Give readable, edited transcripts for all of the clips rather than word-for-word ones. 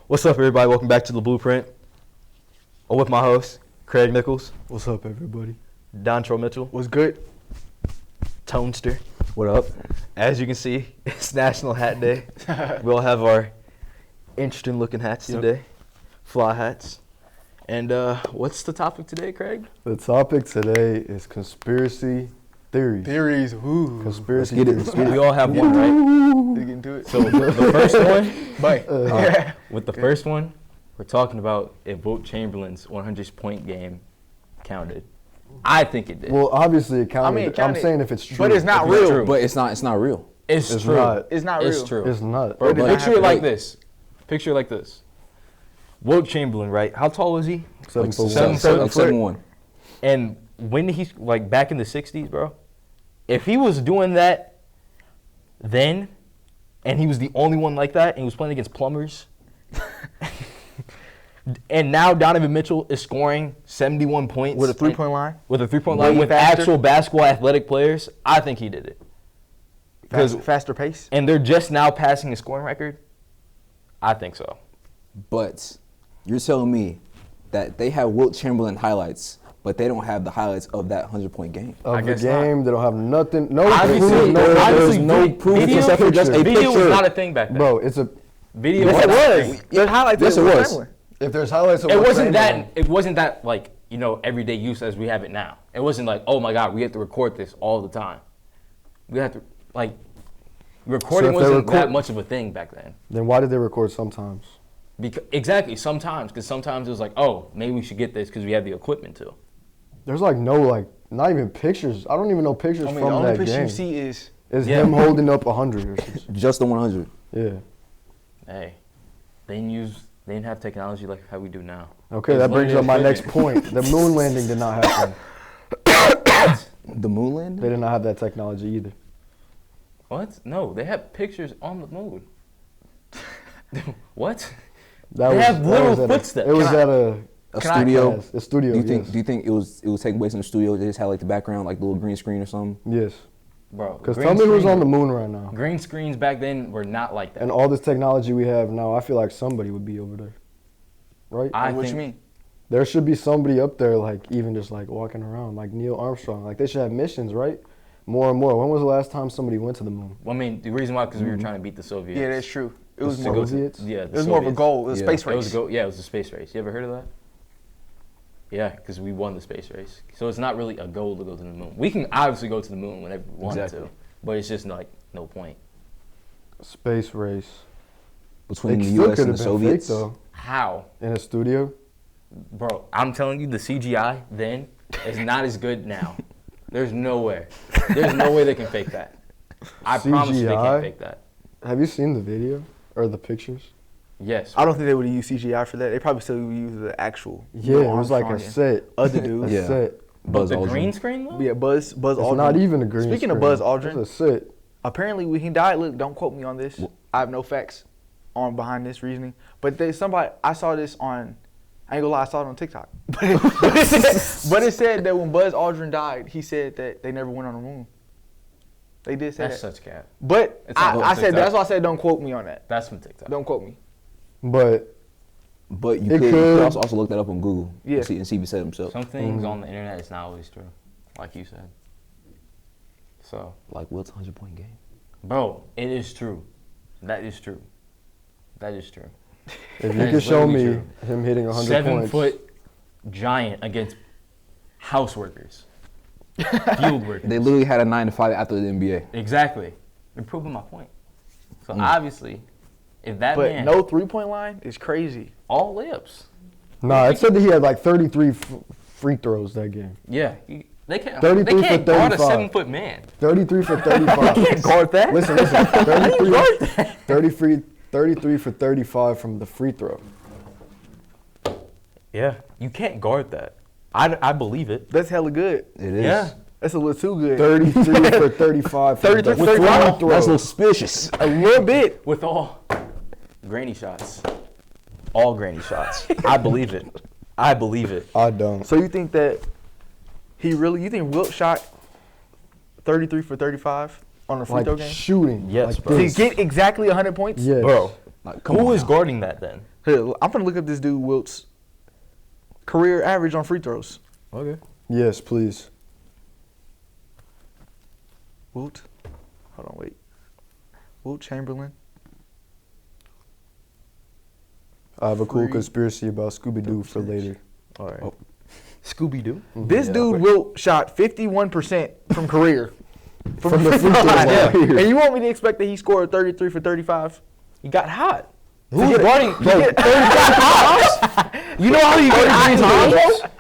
What's up, everybody? Welcome back to The Blueprint. I'm with my host, Craig Nichols. What's up, everybody? Dontro Mitchell. What's good? Tonester. What up? As you can see, it's National Hat Day. We all have our interesting looking hats today. Fly hats. And what's the topic today, Craig? The topic today is conspiracy theories. Theories, woo. Conspiracy Let's theories. We all have one, right? Let's get into it. So the first one, Bye. with the first one, we're talking about if Wilt Chamberlain's 100-point game counted. I think it did. Well, obviously it counted. I mean, it counted, I'm saying if it's true. but it's not If it's real. true. But it's not real. It's It's true. not. It's not real. It's true. It's not. Bro, It did not picture it happen. like this. Picture it like this. Wilt Chamberlain, right? How tall is he? 7 foot seven one. foot. Like 7'1". And when he's like back in the 60s, bro, if he was doing that then, and he was the only one like that, and he was playing against plumbers, and now Donovan Mitchell is scoring 71 points With a three-point line? with a three-point line Way with faster? actual basketball athletic players, I think he did it. Faster pace? And they're just now passing his scoring record. I think so. But you're telling me that they have Wilt Chamberlain highlights, but they don't have the highlights of that 100-point game. Of I the guess not. game, they don't have nothing. No Obviously, proof. obviously, There's no vi- proof video- except for just a Video was picture. not a thing back then. Bro, it's a. Video Yes, was it not a was. thing. There's highlights Yes, of it Wilt was. Chamberlain. If there's highlights of It Wilt wasn't Chamberlain- that. It wasn't that like everyday use as we have it now. It wasn't like, oh my God, we have to record this all the time. We have to recording So if they wasn't that record- much of a thing back then. Then why did they record sometimes? Exactly, sometimes it was like, oh, maybe we should get this because we have the equipment to. There's not even pictures. I don't even know pictures I mean, from the only that picture game. you see is Is Yeah. him holding up 100 or something. Just the 100. Yeah. Hey, they didn't have technology like how we do now. Okay, There's that brings limited up my next equipment. point. The moon landing did not happen. The moon landing? They did not have that technology either. What? No, they have pictures on the moon. What? That They have little at a- footsteps. It was Can I- at a A Can I- studio? yes, a studio. Do you yes. think it was taking place in the studio? They just had like the background, like the little green screen or something? Yes. Bro, Because green tell me who's screen- on the moon right now. Green screens back then were not like that. And all this technology we have now, I feel like somebody would be over there. Right? I what think, you mean? There should be somebody up there, like, even just, like, walking around, like Neil Armstrong. Like, they should have missions, right? More and more. When was the last time somebody went to the moon? I mean, the reason why, because we were trying to beat the Soviets. Yeah, that's true. It was The more. Soviets? Yeah, It was more of a goal. It was a Yeah. space It was race. it was a space race. You ever heard of that? Yeah, because we won the space race. So it's not really a goal to go to the moon. We can obviously go to the moon whenever we want Exactly. to, but it's just like no point. Space race. Between It the still U.S. could and have the been fake, Soviets? though. How? In a studio. Bro, I'm telling you, the CGI then is not as good now. There's no way. There's no way they can fake that. I promise you they CGI? can't fake that. Have you seen the video? Or the pictures? Yes. I don't think they would use CGI for that. They probably still would use the actual. Yeah, it was like a Armstrong set. Other A dudes. Yeah. set. Buzz the Aldrin. green screen though? and- Yeah, Buzz It's Aldrin. not even a green Speaking of screen. Buzz Aldrin, It's a set. apparently when he died, look, don't quote me on this. I have no facts on behind this reasoning. But I saw this on, I ain't gonna lie, I saw it on TikTok. But it said that when Buzz Aldrin died, he said that they never went on the moon. They did say That's that. such cap. But It's not I on said TikTok. that's why I said don't quote me on that. That's from TikTok. Don't quote me. But But you It could could- also look that up on Google Yeah. and see if he said it himself. Some things on the internet is not always true, like you said. So, Like Wilt's 100-point game. bro, it is true. That is true. That is true. if you That could is show literally me him hitting 100 7 points. foot giant against house workers, field workers. They literally had a 9-to-5 after the NBA. Exactly. You're proving my point. So obviously, if that But man no 3-point line is crazy. all layups, Nah, it said that he had like 33 free throws that game. yeah, they can't. 33 They for can't guard a 35. 7-foot man. 33 for 35. Can't guard that. Listen. 33 for 35 from the free throw. Yeah, you can't guard that. I believe it. That's hella good. It is. Yeah. That's a little too good. 33 for 35 from 33 the for free 35? throw. That's a little suspicious. A little bit. With all granny shots. All granny shots. I believe it. I believe it. I don't. So you think that you think Wilt shot 33 for 35 on the free Like throw game? shooting. Yes, like bro. To this. get exactly 100 points? Yes. Bro, Like, come Who on is now. guarding that then? Here, I'm gonna look up this dude Wilt's career average on free throws. Okay. Yes, please. Wilt. Hold on, wait. Wilt Chamberlain. I have a cool Free conspiracy about ScoobyDoo for later. All right. Oh. Scooby-Doo? This Yeah. dude Wilt shot 51% from career. From the free throw line. And you want me to expect that he scored 33 for 35? He got hot. Who's Who's guarding? You know how you get hot?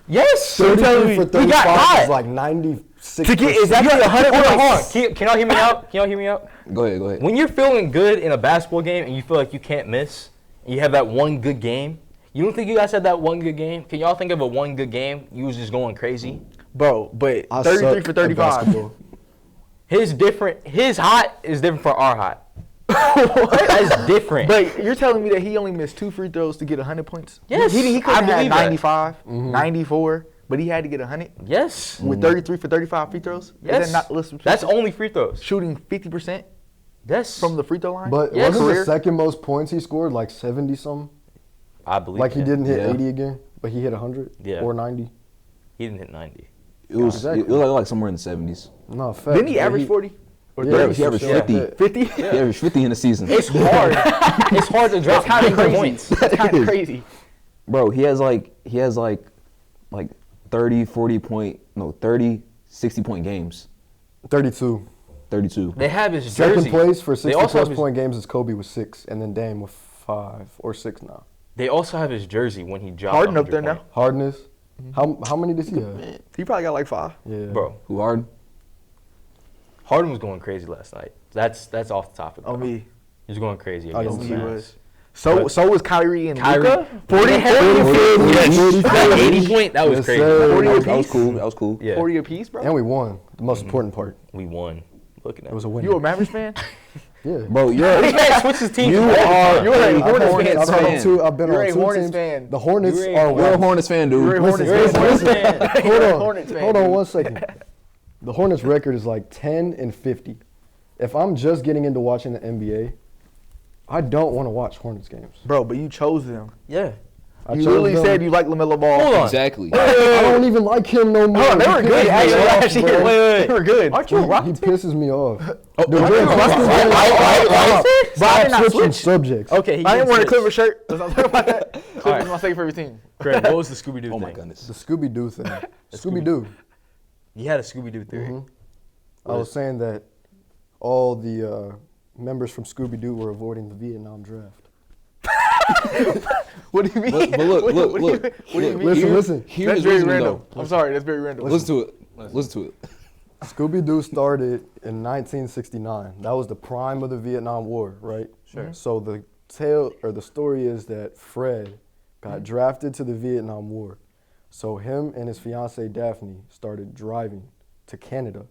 Yes. So 33 for he 35 got hot. is like 96%. To get exactly 100 Hold on, hold on. points. Can y'all hear me out? Can y'all hear me out? Go ahead. When you're feeling good in a basketball game and you feel like you can't miss, and you have that one good game, you don't think you guys had that one good game? Can y'all think of a one good game? You was just going crazy. Bro, but I 33 suck for at 35. basketball. His hot is different for our hot. That's different. But you're telling me that he only missed 2 free throws to get 100 points? Yes, He could have I had believe that. 95, 94, but he had to get 100 Yes. with 33 for 35 free throws? Yes. Is that not listen, That's only free throws. shooting 50% Yes. from the free throw line? But Yes. wasn't Career? the second most points he scored like 70 something? I believe Like he him. didn't hit Yeah. 80 again, but he hit 100 Yeah. or 90. He didn't hit 90. It was Exactly. it was like somewhere in the 70s. No, facts. Didn't he but average 40? Or Yeah, 30? he averaged for sure. 50. 50? He averaged 50 in the season. It's hard. It's hard to drop That's kind of crazy. points. That's kind of crazy. Bro, he has like 30, 60 point games. 32. 32. They have his Second jersey. place for They 60 also plus have his- point games is Kobe with 6, and then Dame with 5 or 6 now. They also have his jersey when he dropped. Harden up 100 there now. points. Hardness. How many does he have? He probably got like 5. Yeah. Bro, Who hard? Harden was going crazy last night. That's off the topic. On bro. me. He was going crazy I against don't the see He Mavs. was. So was Kyrie and Kyrie. Luka? 40 and 50. Yes. That 80 point, that was Yes, crazy. sir. 40 That was apiece? cool. That was cool. Yeah. 40 apiece, bro? And we won. The most important part. We won. Look at that. It was a win. You a Mavericks fan? Yeah. Bro, This you're man switches teams. You all the are- time. You're a Hey, Hornets Hornets fan. I've been fan. on two. I've been You're on a two Hornets teams. fan. The Hornets You're a- are you're a Hornets fan, dude. You're a Hornets Listen, fan. listen, fan. Hold on. Hornets fan, Hold on dude. 1 second. The Hornets record is like 10 and 50. If I'm just getting into watching the NBA, I don't want to watch Hornets games. Bro, but you chose them. Yeah. I You chose literally them. said you like LaMelo Ball. Hold on. Exactly. I don't even like him no more. Oh, they were He good. pisses me Actually, off, last year. bro. Wait. They were good. Aren't you a He Rockets fan? pisses me off. Dude, aren't we're you a talking Rockets about- fan? Bro, I did not Switching switch. subjects. Okay. He I didn't wear a switch. Clipper shirt. Let's not talk about that. Clippers right. my second favorite team. Greg, what was the Scooby-Doo Oh thing? my goodness. The Scooby-Doo thing. Scooby-Doo. You had a Scooby-Doo theory. Mhm. I was saying that all the members from Scooby-Doo were avoiding the Vietnam draft. What do you mean? But look, What look, do you- look. What do you look, mean? Listen. Here's That's his very reasoning, random. though. I'm sorry, that's very random. Listen to it. Listen to it. Scooby-Doo started in 1969. That was the prime of the Vietnam War, right? Sure. So the tale or the story is that Fred got drafted to the Vietnam War. So him and his fiancee Daphne started driving to Canada.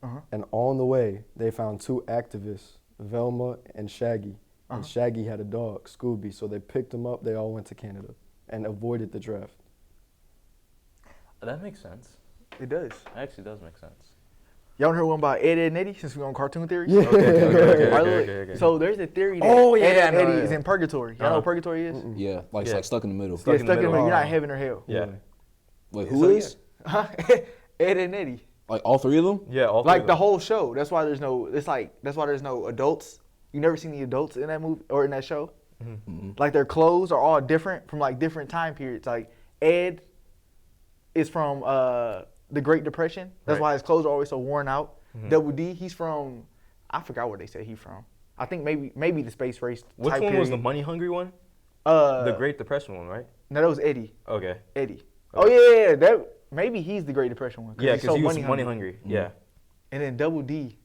Uh-huh. And on the way, they found two activists, Velma and Shaggy. And Shaggy had a dog, Scooby. So they picked him up. They all went to Canada and avoided the draft. That makes sense. It does. That actually does make sense. Y'all heard one about Ed, Ed, and Eddie since we're on cartoon theories? Yeah. Right, look. okay. So there's a theory that Oh, yeah, Ed, I Ed, know, Eddie yeah. is in purgatory. Y'all know what purgatory is? Yeah, like Yeah. like stuck in the middle. Stuck Yeah, in stuck the in the middle. You're not heaven or hell. Yeah. Wait, So, who yeah. is? Huh? Ed and Eddie. Like all three of them? Yeah. All Like the whole show. That's why there's no. It's like that's why there's no adults. You never seen the adults in that movie or in that show. Like their clothes are all different from like different time periods. Like Ed is from the Great Depression. That's Right. why his clothes are always so worn out. Double D, he's from. I forgot where they said he's from. I think maybe the space race. Which type one was the period. money hungry one? The The Great Depression one, right? No, that was Eddie. Okay. Eddie. Oh yeah. That maybe he's the Great Depression one. Yeah, he's because so he was money hungry. Yeah. And then Double D,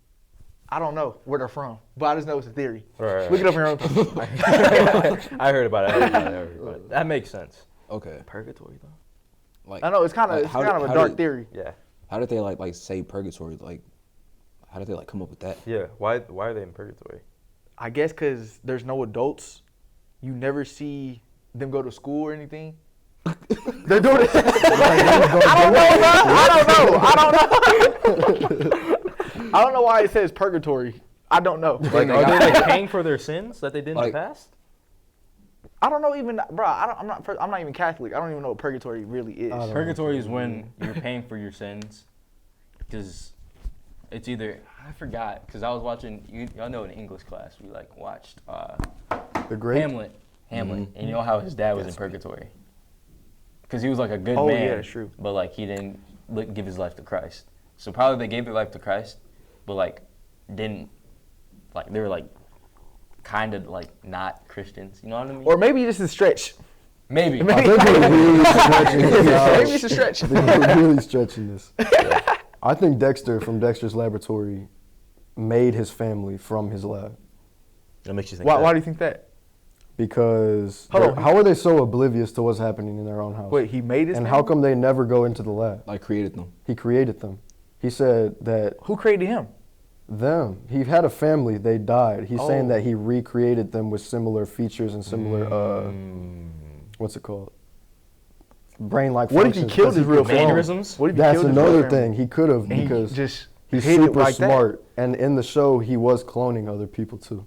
I don't know where they're from, but I just know it's a theory. Right. Look it up on your own time. I heard about it. That makes sense. Okay. Purgatory though. Like I know it's kind of like, it's how kind did- of a how dark did- theory. Yeah. How did they like say purgatory? Like, how did they like come up with that? Yeah. Why are they in purgatory? I guess because there's no adults, you never see them go to school or anything. They're doing it. I don't know. I don't know why it says purgatory. I don't know. Like, are they like paying for their sins that they did in Like- the past? I don't know even, bro. I'm not even Catholic. I don't even know what purgatory really is. I don't know. Purgatory is when you're paying for your sins, because it's either I forgot because I was watching. Y'all know in English class we like watched The Great. Hamlet, and you know how his dad was in purgatory, because he was like a good Oh, man. yeah, that's true. But like he didn't give his life to Christ. So probably they gave their life to Christ, but like didn't like they were like kind of like not Christians. You know what I mean? Or maybe this is a stretch. maybe. I think we're really stretching this out. Maybe it's a stretch. I think we're really stretching this. I think Dexter from Dexter's Laboratory made his family from his lab That makes you think. Why do you think that? because Hold on. how are they so oblivious to what's happening in their own house? Wait, he made his and family? how come they never go into the lab? I created them. He created them. He said that Who created him? them. He had a family. They died. He's saying Oh. that he recreated them with similar features and similar what's it called? Brain-like What if he functions, killed 'cause his he real could family? clone. Mannerisms? What if he That's killed his real another family? thing. He could have And he because just he's hid it super like that? smart, and in the show he was cloning other people too.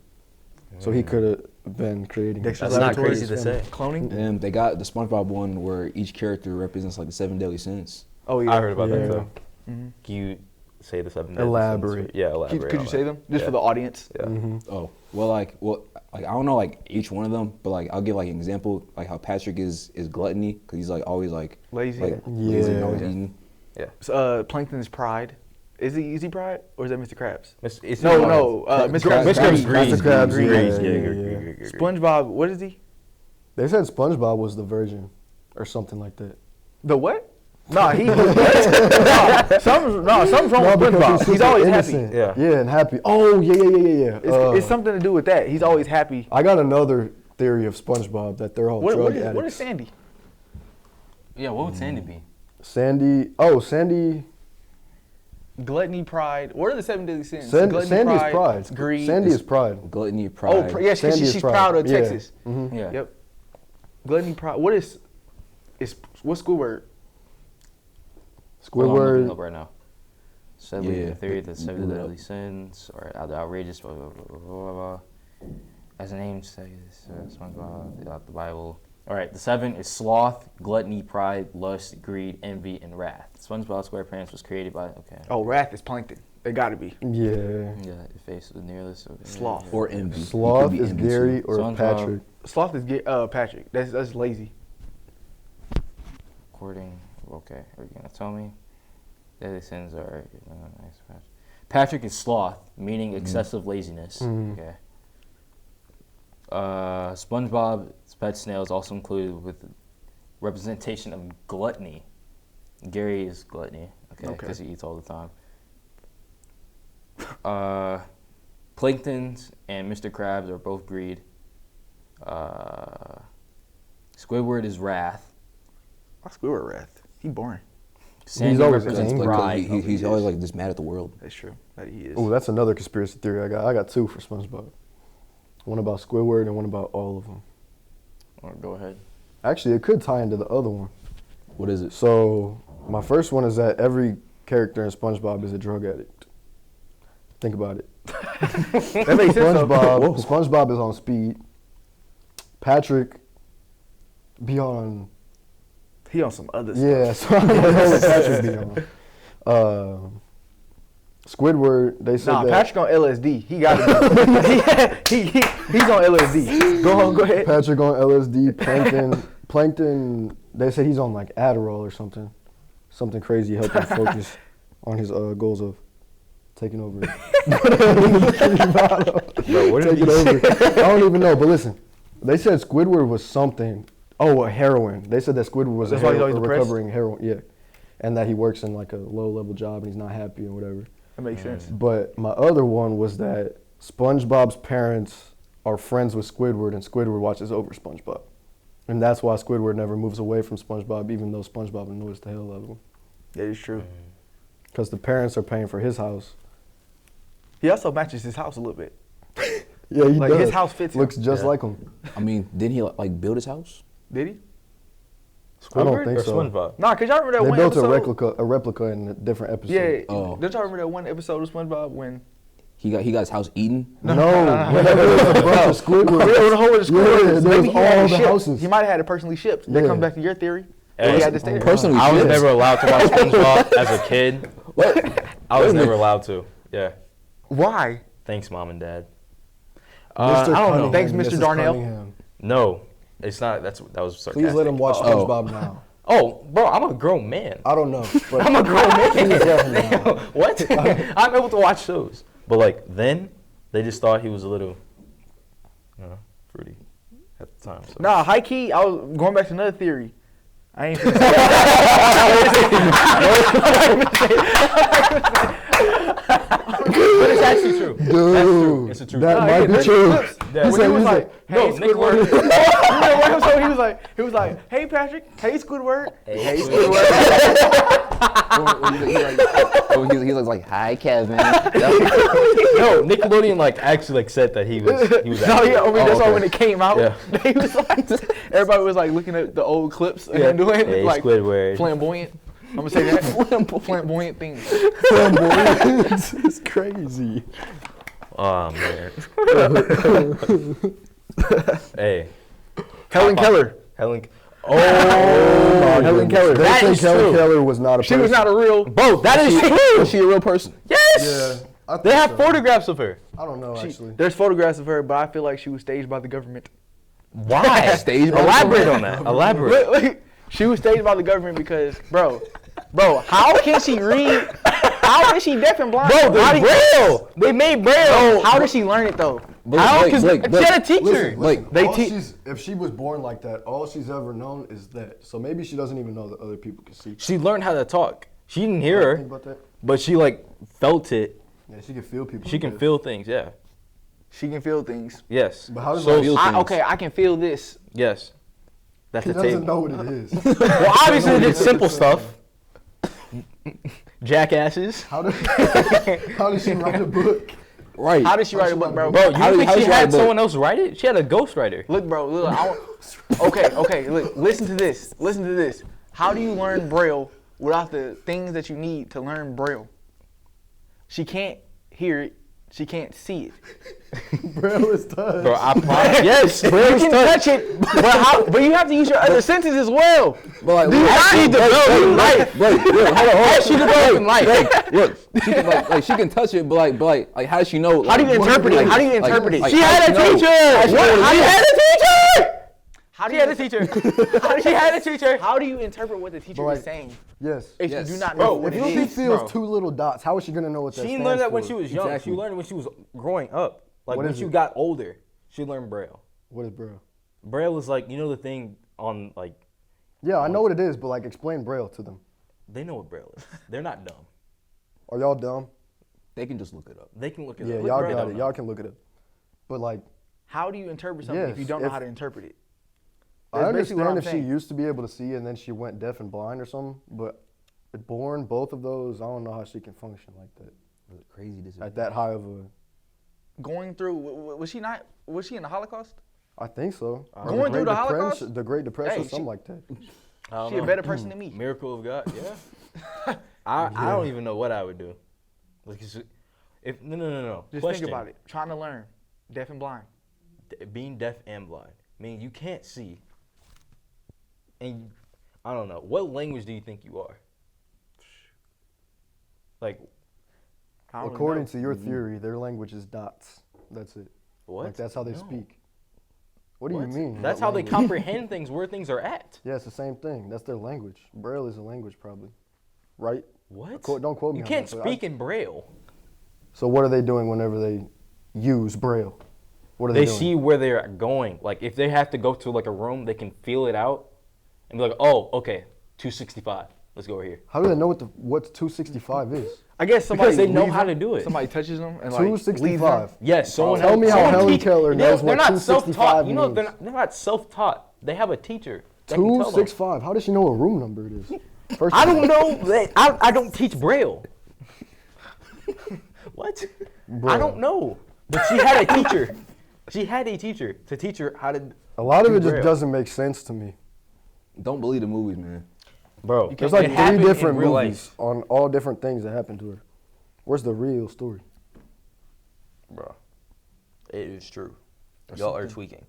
So he could have been creating. Dexter's That's not Laboratory crazy to his say. family. Cloning? And they got the SpongeBob one where each character represents like the 7 deadly sins. Oh, yeah. I heard about Yeah. that too. Mhm. Can you say the 7 deadly sins? Elaborate. Yeah, elaborate. Could you on say that. them? Just Yeah. for the audience? Yeah. Mm-hmm. Well, I don't know like each one of them, but like I'll give like an example, like how Patrick is gluttony because he's like always like Lazy. like lazy and Yeah. always eating. So, Plankton's pride. Is he Pride or is that Mr. Krabs? It's No, not- no. Mr. Krabs. Krabs. Krabs' Greed. Greed. Mr. Krabs, Greed. yeah. SpongeBob. What is he? They said SpongeBob was the virgin, or something like that. The what? Nah, he. Something's wrong with SpongeBob. super He's always innocent. happy. Yeah. Yeah, and happy. Oh, yeah. It's something to do with that. He's always happy. I got another theory of SpongeBob that they're all drug addicts. What is Sandy? Yeah, what would Sandy be? Sandy. Gluttony, pride. What are the 7 deadly sins? Sandy Gluttony, is pride. Greed. Sandy is pride. Gluttony, pride. Oh, yes, Sandy is she's pride. proud of Yeah. Texas. Mhm. Yeah. Yep. Gluttony, pride. What's Squidward? Hold on, I'm looking Squidward. up right now. Sadly, Yeah. the theory that 7 Look it deadly up. sins or the outrageous, blah, blah, blah, blah, blah. As the name says, SpongeBob, out the Bible. All right, the 7 is sloth, gluttony, pride, lust, greed, envy, and wrath. SpongeBob SquarePants was created by, okay. Oh, wrath is Plankton. They gotta be. Yeah. Yeah, it faces the nearest. Sloth. Or envy. He Sloth could be is envy, too. Gary or SpongeBob. Patrick. Sloth is Patrick. That's lazy. According, okay, are you gonna tell me? Deadly sins are. Patrick is sloth, meaning excessive laziness. Mhm. Okay. SpongeBob's pet snail is also included with representation of gluttony. Gary is gluttony, okay, Okay. because he eats all the time. Plankton's and Mr. Krabs are both greed. Squidward is wrath. Why Squidward wrath? He boring. Sandy always represents angry. pride. He's always like just mad at the world. That's true. That he is. Oh, that's another conspiracy theory I got. I got two for SpongeBob. One about Squidward and one about all of them. Or go ahead. Actually, it could tie into the other one. What is it? So, my first one is that every character in SpongeBob is a drug addict. Think about it. That makes sense. though. SpongeBob is on speed. Patrick be on. He on some other stuff. Yeah, so I don't know what Patrick be on. Squidward, they said Nah, that Patrick on LSD. He got it. He's on LSD. Go ahead. Patrick on LSD. Plankton, they said he's on like Adderall or something crazy, helping focus on his goals of taking over. Bro, what did Taking he say? over. I don't even know, but listen, they said Squidward was something. Oh, a heroin. They said that Squidward was That's why he's a always depressed? recovering heroin. Yeah, and that he works in like a low-level job and he's not happy and whatever. That makes sense. But my other one was that SpongeBob's parents are friends with Squidward, and Squidward watches over SpongeBob. And that's why Squidward never moves away from SpongeBob, even though SpongeBob annoys the hell out of him. That is true. Because the parents are paying for his house. He also matches his house a little bit. Yeah, he Like, does. his house fits him. Looks just Yeah. like him. I mean, didn't he like build his house? Did he? I don't Squidward think or so. SpongeBob? Nah, cause y'all remember that They one built episode. a replica in a different episode. Yeah. Oh. Don't y'all remember that one episode of SpongeBob when He got his house eaten. No, there was a bunch of Squidward. There was a whole bunch of Yeah, Squidwards. there was Maybe he had all it the shipped. houses. He might have had it personally shipped. That Yeah. comes back to your theory. Hey, He had to stay there. Personally, I was yes. never allowed to watch SpongeBob as a kid. What? I was never allowed to. Yeah. Why? Thanks, Mom and Dad. Mr. I don't know. Cunningham Thanks, and Mr. Mrs. Darnell. Cunningham. No, it's not. That was sarcastic. Please let him watch Oh. SpongeBob now. Oh, bro, I'm a grown man. I don't know. But I'm a grown man. please let him now. What? I'm able to watch shows. But like then, they just thought he was a little, fruity at the time. So. Nah, high key. I was going back to another theory. I ain't. But it's actually true. That's true. It's a true. That Nah, might be there's true. clips that- He When said- he was he said- like, no, "Hey, Nick Squidward." Ward. You know what episode he was like, "Hey Patrick, hey Squidward, hey Squidward." He's like, hi, Kevin. No, Nickelodeon actually said that he was. No, yeah, I mean that's why okay. when it came out, Yeah. they was like, everybody was like looking at the old clips and Yeah. doing Hey, like Squidward. flamboyant. I'm gonna say that flamboyant things. Flamboyant. It's crazy. Oh man. Hey, Helen Keller. Helen. Oh, Helen Keller. They That think is Helen true. Keller was not a She person. was not a real. Bro, that is true. Is she a real person? Yes. Yeah, I They think have so. photographs of her. I don't know actually. There's photographs of her, but I feel like she was staged by the government. Why? Staged by the Elaborate on that. Elaborate. Look, she was staged by the government because, bro, how can she read? How is she deaf and blind? Bro, How they do- Braille. They made Braille. How did she learn it though? How? Because Blake, she had a teacher. Listen, Like, they all te- she's, if she was born like that, all she's ever known is that. So maybe she doesn't even know that other people can see. She learned how to talk. She didn't hear Think her, about that? but she felt it. Yeah, she can feel people. She can feel things. Yeah. She can feel things. Yes. But how does So that feel things? Okay, I can feel this. yes. That's He the doesn't table. know what it is. Well, obviously it's simple stuff. Jackasses. How does she write a book? right. How did she write a book, bro? Bro, you How think did she she write a had book? someone else write it? She had a ghostwriter. Look, bro. Look. Okay. Look. Listen to this. Listen to this. How do you learn Braille without the things that you need to learn Braille? She can't hear it. She can't see it. Braille is touch. Bro, I promise. Yes, Braille You is can touch. touch it, but you have to use your other senses as well. But like, Do you not need to develop life? Blake, look, hold on. She developing life. Blake, look, she can like she can touch it, but like how does she know? How do you like, interpret it? like- How do you like- interpret it? like, She how had a does she know? teacher. What? She had a teacher. How do She you had a teacher. She had a teacher. How do you interpret what the teacher But is like- saying Yes. if Yes. you do not Bro, know what If it she is? feels bro. two little dots, how is she gonna know what that She stands learned that when for? she was young. Exactly. She learned it when she was growing up. Like What when is she it? got older, she learned Braille. What is Braille? Braille is like, you know the thing on like, Yeah, I know what it is, but like explain Braille to them. they know what Braille is. They're not dumb. Are y'all dumb? They can just look it up. They can look it Yeah, up. y'all Braille got don't it. know. Y'all can look it up. But like, How do you interpret something if Yes, you don't know if- how to interpret it? I That's basically what understand I'm if she saying. used to be able to see and then she went deaf and blind or something, but born both of those, I don't know how she can function like that Crazy decision. at that high of a. Going through, was she not? Was she in the Holocaust? I think so. Or Going through Great the Holocaust? Depression- the Great Depression, Hey, something she- like that. I don't She a know. better person than me. Miracle of God. Yeah. I don't even know what I would do. Like, if no. Just Question. think about it. Trying to learn, deaf and blind. Being deaf and blind, meaning you can't see. And I don't know. What language do you think you are? Like I don't According know. to your theory, their language is dots. That's it. what? Like that's how they No. speak. What do What? you mean? That's What how they language? comprehend things, where things are at. Yeah, it's the same thing. That's their language. Braille is a language, probably. Right? What? Don't quote me You on can't that, but speak in Braille. So what are they doing whenever they use Braille? What are They doing? see where they're going. Like if they have to go to like a room, they can feel it out and be like, "Oh, okay, 265. Let's go over here." How do they know what 265 is? I guess somebody Because they know leaves how them, to do it. Somebody touches them and like leaves them. 265. Yes, someone. Tell me how someone Helen teach- Keller knows they're what not self-taught. 265 You know, means. they're not self-taught. They have a teacher. that can tell them. 265. How does she know what room number it is? First I of all, don't know. I don't teach Braille. What? I don't know. But she had a teacher. She had a teacher to teach her how to. A lot of do it just Braille. doesn't make sense to me. Don't believe the movies, man. Bro, There's like it 3 happened in different real movies life. on all different things that happened to her. Where's the real story? Bro, it is true. Y'all are tweaking.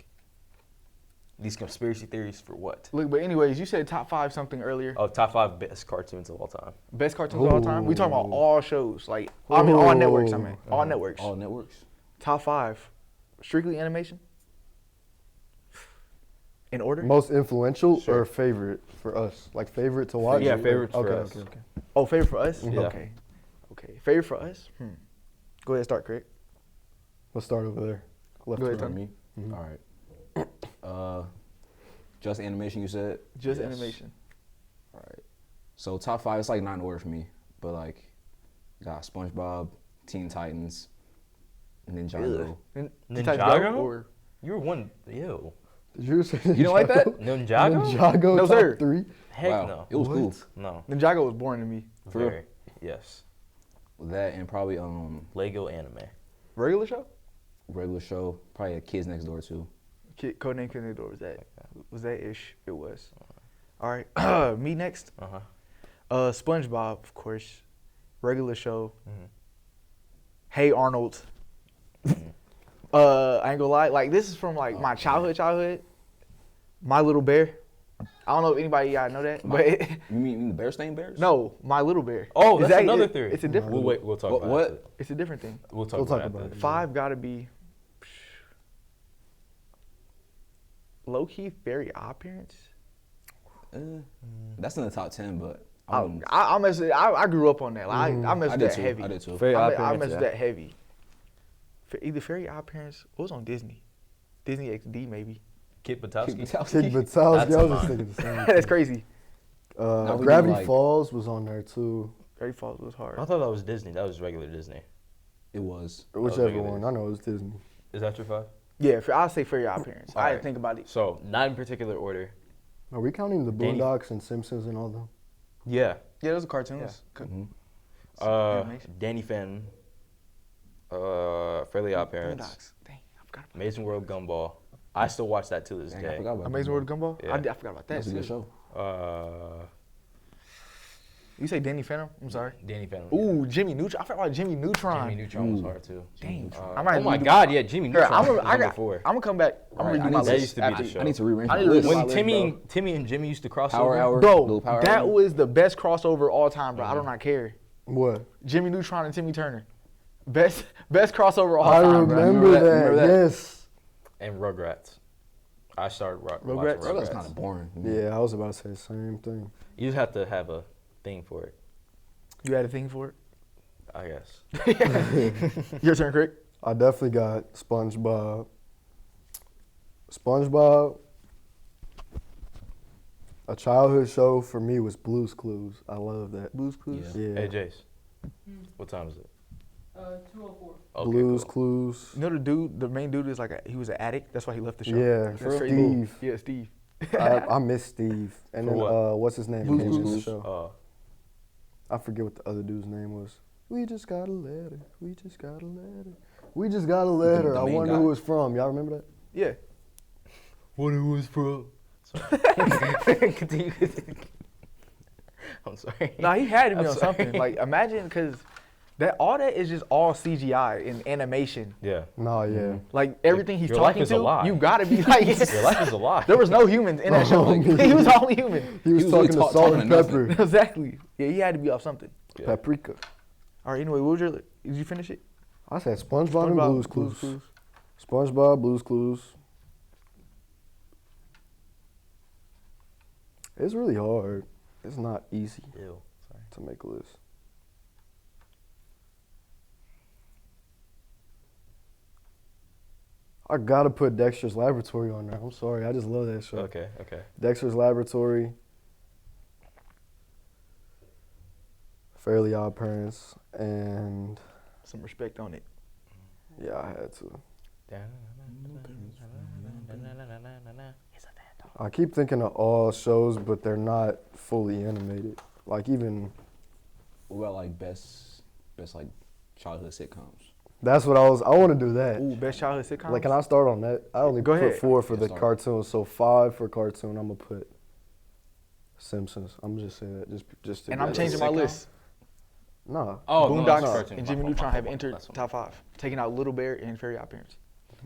These conspiracy theories for what? Look, but anyways, you said top 5 something earlier. Oh, top 5 best cartoons of all time. Best cartoons of all time. We talking about Ooh. all shows, like I mean all networks. I mean Ooh. all networks. All networks. Top 5, strictly animation. In order. Most influential Sure. or favorite for us? Like favorite to watch? Yeah, favorites for okay, us. Okay, okay. Oh, favorite for us. Yeah. Okay. Okay. Favorite for us. Go ahead, start, Craig. Let's start over there. Left Go to ahead, right. Me. Mhm. All right. Just animation, you said. Just Yes. animation. All right. So top 5, it's like not in order for me, but like, got SpongeBob, Teen Titans, Ninjago. Ninjago? Or You were one. Ew. Did you say You don't like that? Ninjago? Ninjago No, top sir. 3? Heck Wow. no. It was What? cool. No. Ninjago was boring to me. For real? Very. Yes. That and probably Lego anime. Regular show. regular show, probably a Kids Next Door too. Codename Kid Door was that ish? It was. All right, me next. SpongeBob, of course. Regular show. Mhm. Hey Arnold. I ain't gonna lie. Like this is from like my childhood. My Little Bear. I don't know if anybody y'all know that, but You mean the Bear-Stained Bears? no, My Little Bear. Oh, that's Exactly. another theory. It's a different. We'll wait. We'll talk What- about what? it. It's a different thing. We'll talk We'll about talk it. about after. it. 5 gotta be low key Very Odd Parents. That's in the top 10, but I wouldn't. I grew up on that. Like, I messed I with did that too. heavy. I did too. Very Odd I Parents, messed with yeah. that heavy. Either Very Odd Parents. What was on Disney? Disney XD maybe. Kit Butowski. Kid Butowski, That's I was a just lot. thinking the same That's thing. crazy. Now we Gravity do, like- Falls was on there too. Gravity Falls was hard. I thought that was Disney. That was regular Disney. It was. Or was whichever regular. one. I know it was Disney. Is that your 5? Yeah, I'll say Very Odd Parents. I Alright. didn't think about it. So, not in particular order. Are we counting the Danny- Boondocks and Simpsons and all them? Yeah. Yeah, those are cartoons. Mhm. Animation. Danny Phantom. Fairly Odd Parents. Boondocks. Dang, I forgot about Amazing World Gumball. I still watch that to this Dang, I day. forgot about Amazing that. World of Gumball. Yeah. I forgot about that. That's a good too. show. You say Danny Phantom? I'm sorry. Danny Phantom. Ooh, Jimmy Neutron. I forgot about Jimmy Neutron. Jimmy Neutron was hard too. Dang. Oh I might my do- God, yeah, Jimmy Here, Neutron. I'm was number 4. gonna come back. I'm Alright, gonna I do my need to- list. That used to be after the you. show. I need to rearrange I my need to list. rearrange When my list, Timmy and Jimmy used to cross Power over. Hour. Bro, Little Power that Hour. was the best crossover all time, bro. I do not care. What? Jimmy Neutron and Timmy Turner. Best crossover all I time, bro. remember that. Remember that? Yes. And Rugrats. I started watching Rugrats? Bro, that's Rugrats. kind of boring. Yeah, I was about to say the same thing. You just have to have a thing for it, You had a thing for I guess. it? Your turn, Craig. I definitely got SpongeBob. SpongeBob. A childhood show for me was Blue's Clues. I love that. Blue's Clues. Yeah. Hey, Jace. What time is it? 204. Okay, Blue's cool. Clues. You know the main dude is like he was an addict. That's why he left the show. Yeah, That's straight Steve. bull. Yeah, Steve. I miss Steve. And For then what? what's his name? Blue's Came in the Clues. show. I forget what the other dude's name was. We just got a letter. We just got a letter. We just got a letter. the I main wonder guy? who it's from. Y'all remember that? Yeah. What it was from? Continue. I'm sorry. Nah, he had to be I'm on sorry. something. Like imagine because all that is just all CGI in animation. Yeah. No, yeah. Like everything he's Your life talking is a to, lie. you gotta be like. Your life is a lie. There was no humans in that show. Like, he was the only human. He was was talking really to Salt and talking to Pepper. Exactly. Yeah, he had to be off something. Yeah. Paprika. All right. Anyway, what was your? Did you finish it? I said SpongeBob and Blue's Clues. SpongeBob, Blue's Clues. It's really hard. It's not easy Ew. Sorry. to make a list. I gotta put Dexter's Laboratory on there. I'm sorry, I just love that show. Okay. Dexter's Laboratory, Fairly Odd Parents, and Some respect on it. yeah, I had to. I keep thinking of all shows, but they're not fully animated. Like even What about like best like childhood sitcoms? that's what I want to do that. Ooh, best childhood sitcom. Like, can I start on that? I only Go put ahead. 4 for Yeah, the start. cartoon, so 5 for cartoon. I'm gonna put Simpsons. I'm just saying that just to And get I'm it. changing my Sitcom? list. Nah. Oh, no, that's Boondocks cartoon. and Jimmy My Neutron fault, have my fault. entered That's top 5, taking out Little Bear and Fairy Odd Parents.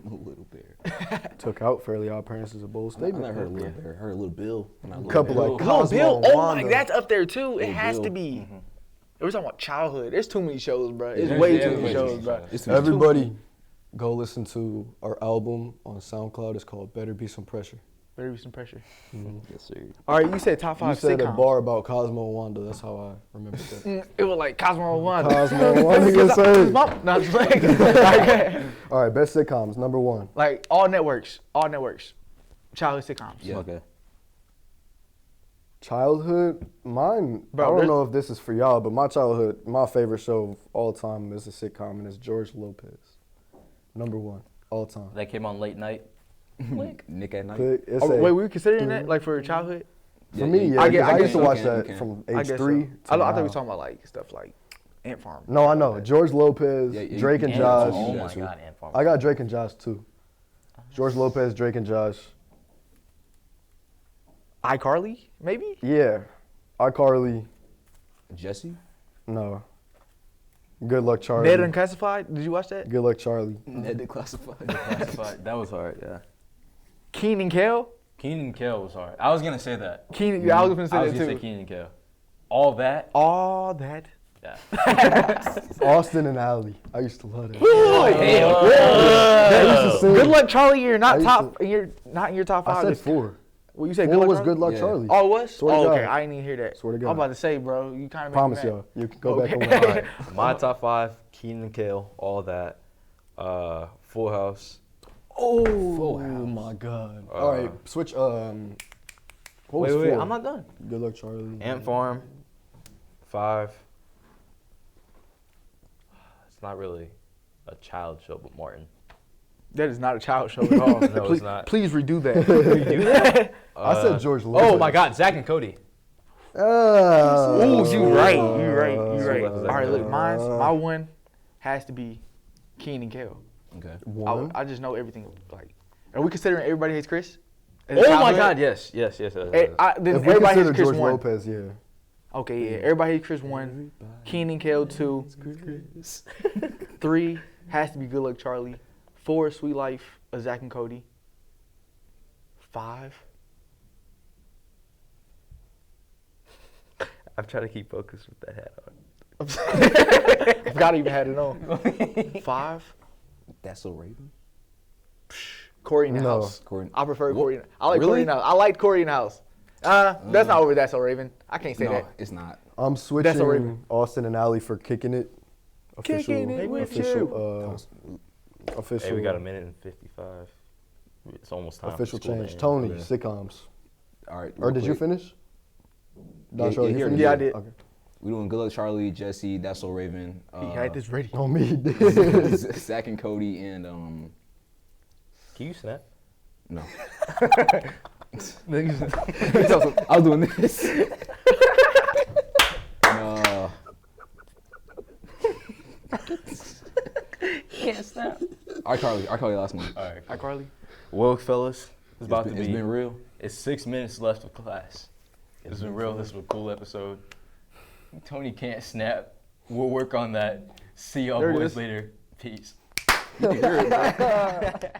Little Bear. Took out Fairly Odd Parents as a bold I statement. never heard of Little Bear. Heard of Little Bill. Couple like Little Cosmo Bill, and oh Wanda. my, that's up there too. It Little has Bill. to be. We're talking about childhood. There's too many shows, bro. It's There's- way yeah, too there's many way too shows, many bro. shows. It's Everybody, go listen to our album on SoundCloud. It's called Better Be Some Pressure. Better be some pressure. Yes, sir. All right, you said top 5 You said sitcoms. a bar about Cosmo and Wanda. That's how I remember that. It was like Cosmo and Wanda. Cosmo and Wanda, yes, sir. No, I'm just like, All right, best sitcoms. Number 1. like all networks. Childhood sitcoms. Yeah. Okay. Childhood, mine. Bro, I don't there's- know if this is for y'all, but my childhood, my favorite show of all time is a sitcom, and it's George Lopez. Number 1, all time. That came on late night. Nick at Night. Click, it's Oh, a- wait, we were considering that like for childhood? for me, yeah, I get- 'cause I I get used to so. watch You that can. from I age guess 3. so. I thought we were talking about like stuff like Ant Farm. No, I know. George Lopez, Yeah, yeah, Drake and yeah, Josh. Oh Yeah, my too. God, Ant Farm. I got Drake and Josh too. George Lopez, Drake and Josh. iCarly, maybe? Yeah. iCarly, Jesse. no. Good Luck Charlie. Ned Unclassified. Did you watch that? Good Luck Charlie. Ned Declassified. Classified. That was hard, yeah. Keenan and Kel. Keenan and Kel was hard. I was gonna say that. Keenan, I was gonna I say was that gonna say too. Keenan and Kel. All that. All that. Yeah. Austin and Alley. I used to love that. Hell They used to sing. Good luck, Charlie. You're I not used top. You're not in your top 5. I said 4. Well, you said 4 good luck. was Charlie? Good Luck Yeah. Charlie. Oh, it was? Swear to Oh, okay. God. I didn't even hear that. Swear to I'm God. about to say, bro, you kind of Promise y'all. You can go back and Okay. watch. My top 5: Keenan and Kel, all that. Full House. Oh my God. All right, switch. What was Wait, 4? I'm not done. Good Luck Charlie. Ant Farm. 5. It's not really a child show, but Martin. That is not a child show at all. No, please, it's not. Please redo that. I said George Lopez. Oh my God, Zach and Cody. Ooh, you right. Uh, You right. You right. Left is All right, look, that. my one has to be Keenan and Kel. Okay. One. I just know everything. Like, are we considering Everybody Hates Chris? As Oh my childhood? God, yes. Then If we Everybody consider Hates Chris George 1. Lopez, yeah. Okay, yeah. Everybody Hates Chris 1. Keenan and Kel 2. 3 has to be Good Luck Charlie. 4, Sweet Life of Zach and Cody. 5. I've tried to keep focused with that hat on. I forgot I even had it on. 5. That's so Raven. Corey in the No. House. Corey. I prefer What? Corey. I like Really? Corey in the House. I like Corey in the House. That's not over. That's so Raven. I can't say No, that. it's not. I'm That's already- switching Austin and Alley for Kicking It. Kicking It with Official. Hey, we got a minute and 55. It's almost time. Official for school to change. end. Tony, Okay. sitcoms. All right. Or real did you quick. finish? Yeah, Joshua, yeah, you he already finished? Yeah, I did. Okay. We doing Good Luck Charlie, Jesse, That's So Raven. He had this ready. On me. Zach and Cody and Can you snap? no. I I was doing this. Can't snap. iCarly last one. All right. Hi, Carly. Well, fellas, it's about to be. It's been real. It's 6 minutes left of class. It's been real. This was a cool episode. Tony can't snap. We'll work on that. See y'all There it boys is. later. Peace. You can hear it, bro.